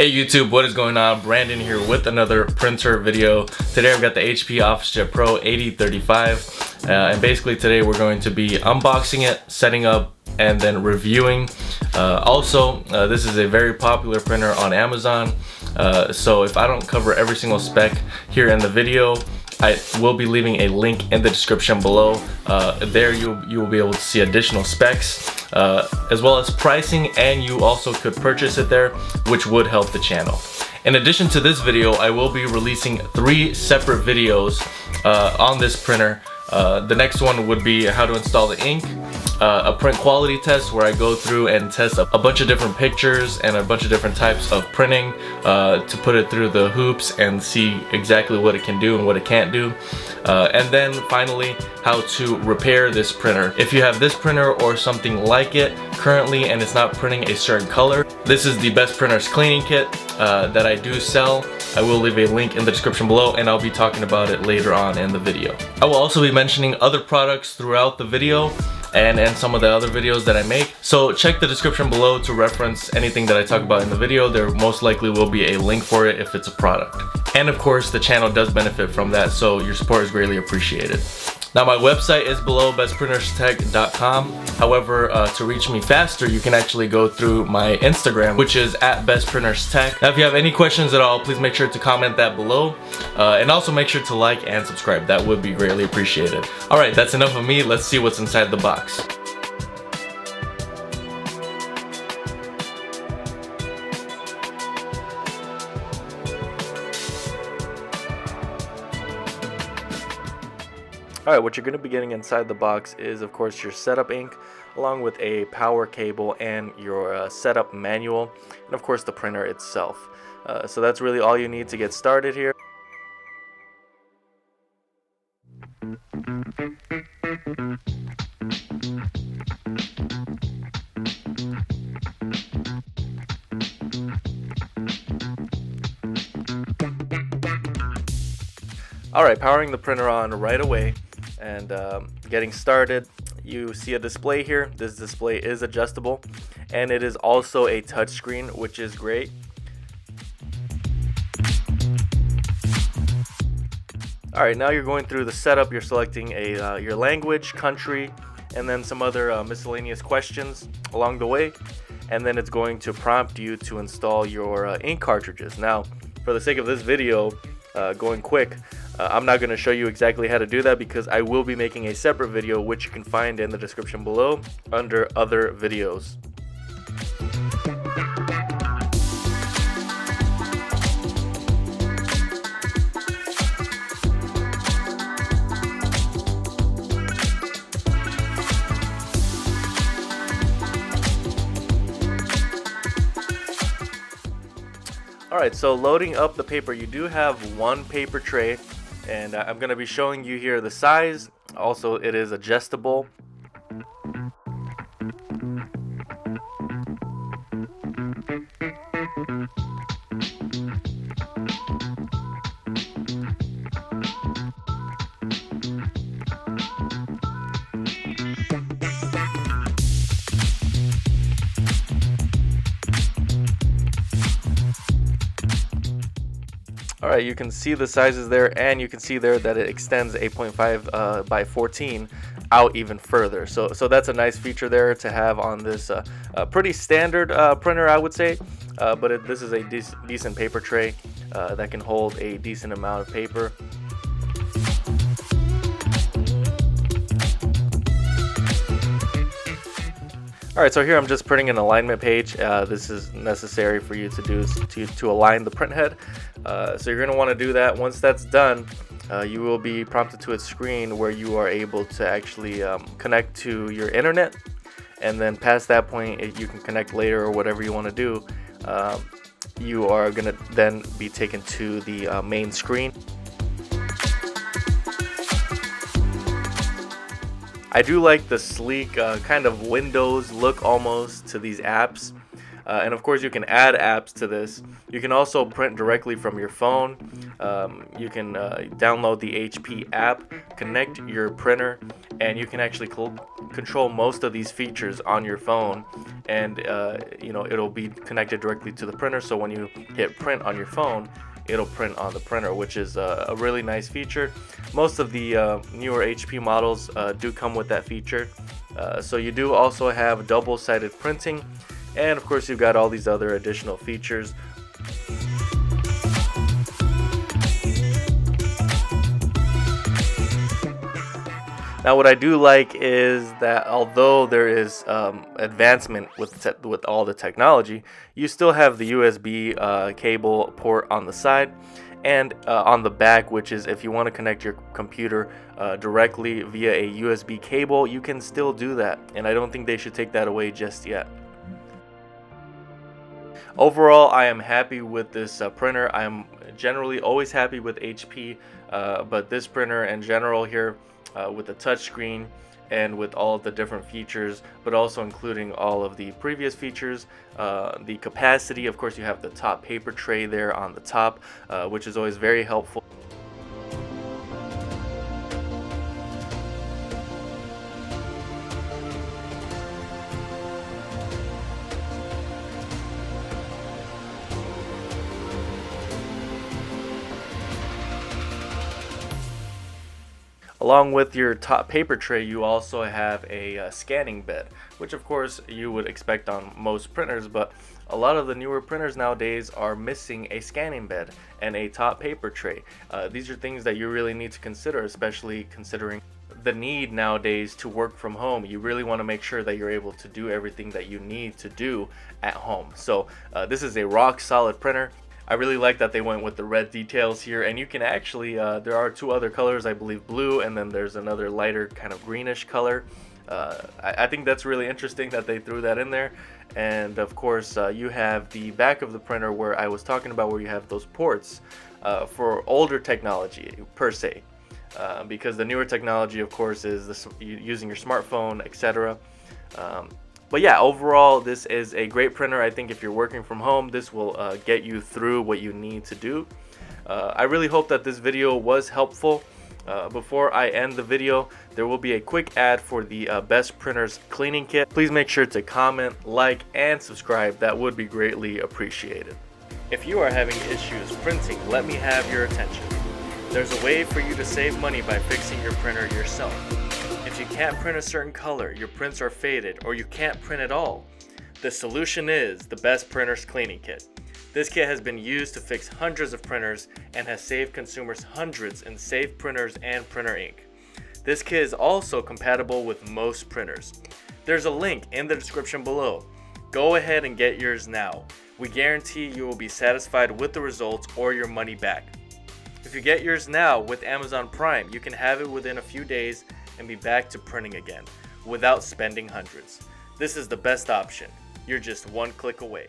Hey YouTube, what is going on? Brandon here with another printer video. Today I've got the HP Officejet Pro 8035 and basically today we're going to be unboxing it, setting up, and then reviewing. This is a very popular printer on Amazon, so if I don't cover every single spec here in the video, I will be leaving a link in the description below. There you will be able to see additional specs as well as pricing, and you also could purchase it there, which would help the channel. In addition to this video, I will be releasing 3 separate videos on this printer. The next one would be how to install the ink, a print quality test where I go through and test a bunch of different pictures and a bunch of different types of printing to put it through the hoops and see exactly what it can do and what it can't do. And then finally, how to repair this printer. If you have this printer or something like it currently and it's not printing a certain color, this is the Best Printers cleaning kit that I do sell. I will leave a link in the description below, and I'll be talking about it later on in the video. I will also be mentioning other products throughout the video and some of the other videos that I make. So check the description below to reference anything that I talk about in the video. There most likely will be a link for it if it's a product. And of course, the channel does benefit from that, so your support is greatly appreciated. Now my website is below, bestprinterstech.com. However, to reach me faster, you can actually go through my Instagram, which is @bestprinterstech. Now if you have any questions at all, please make sure to comment that below. And also make sure to like and subscribe. That would be greatly appreciated. Alright, that's enough of me. Let's see what's inside the box. Alright, what you're going to be getting inside the box is, of course, your setup ink, along with a power cable and your setup manual, and of course the printer itself. So that's really all you need to get started here. Alright, powering the printer on right away. And getting started, you see a display here. This display is adjustable, and it is also a touchscreen, which is great. Alright, now you're going through the setup. You're selecting your language, country, and then some other miscellaneous questions along the way, and then it's going to prompt you to install your ink cartridges. Now, for the sake of this video, going quick, I'm not going to show you exactly how to do that because I will be making a separate video, which you can find in the description below under other videos. Alright, so loading up the paper, you do have one paper tray, and I'm going to be showing you here the size. Also, it is adjustable. Alright, you can see the sizes there, and you can see there that it extends 8.5 by 14 out even further. So that's a nice feature there to have on this pretty standard printer, I would say. But this is a decent paper tray that can hold a decent amount of paper. Alright, so here I'm just printing an alignment page. This is necessary for you to do to align the print head. So you're going to want to do that. Once that's done, you will be prompted to a screen where you are able to actually connect to your internet, and then past that point you can connect later or whatever you want to do. You are going to then be taken to the main screen. I do like the sleek kind of Windows look almost to these apps. And of course you can add apps to this. You can also print directly from your phone. You can download the HP app, connect your printer, and you can actually control most of these features on your phone, and you know, it'll be connected directly to the printer, so when you hit print on your phone, it'll print on the printer, which is a really nice feature. Most of the newer HP models do come with that feature. So you do also have double-sided printing, and of course you've got all these other additional features. Now what I do like is that although there is advancement with all the technology, you still have the USB cable port on the side and on the back, which is if you want to connect your computer directly via a USB cable, you can still do that, and I don't think they should take that away just yet. Overall, I am happy with this printer. I am generally always happy with HP, but this printer in general here, with the touchscreen and with all of the different features, but also including all of the previous features, the capacity, of course you have the top paper tray there on the top, which is always very helpful. Along with your top paper tray, you also have a scanning bed, which of course you would expect on most printers, but a lot of the newer printers nowadays are missing a scanning bed and a top paper tray. These are things that you really need to consider, especially considering the need nowadays to work from home. You really want to make sure that you're able to do everything that you need to do at home. So this is a rock solid printer. I really like that they went with the red details here, and you can actually, there are two other colors, I believe blue, and then there's another lighter kind of greenish color. I think that's really interesting that they threw that in there. And of course, you have the back of the printer where I was talking about, where you have those ports for older technology per se. Because the newer technology, of course, is using your smartphone, etc. But yeah, overall, this is a great printer. I think if you're working from home, this will get you through what you need to do. I really hope that this video was helpful. Before I end the video, there will be a quick ad for the Best Printers Cleaning Kit. Please make sure to comment, like, and subscribe. That would be greatly appreciated. If you are having issues printing, let me have your attention. There's a way for you to save money by fixing your printer yourself. If you can't print a certain color, your prints are faded, or you can't print at all, the solution is the Best Printers Cleaning Kit. This kit has been used to fix hundreds of printers and has saved consumers hundreds in saved printers and printer ink. This kit is also compatible with most printers. There's a link in the description below. Go ahead and get yours now. We guarantee you will be satisfied with the results or your money back. If you get yours now with Amazon Prime, you can have it within a few days and be back to printing again without spending hundreds. This is the best option. You're just one click away.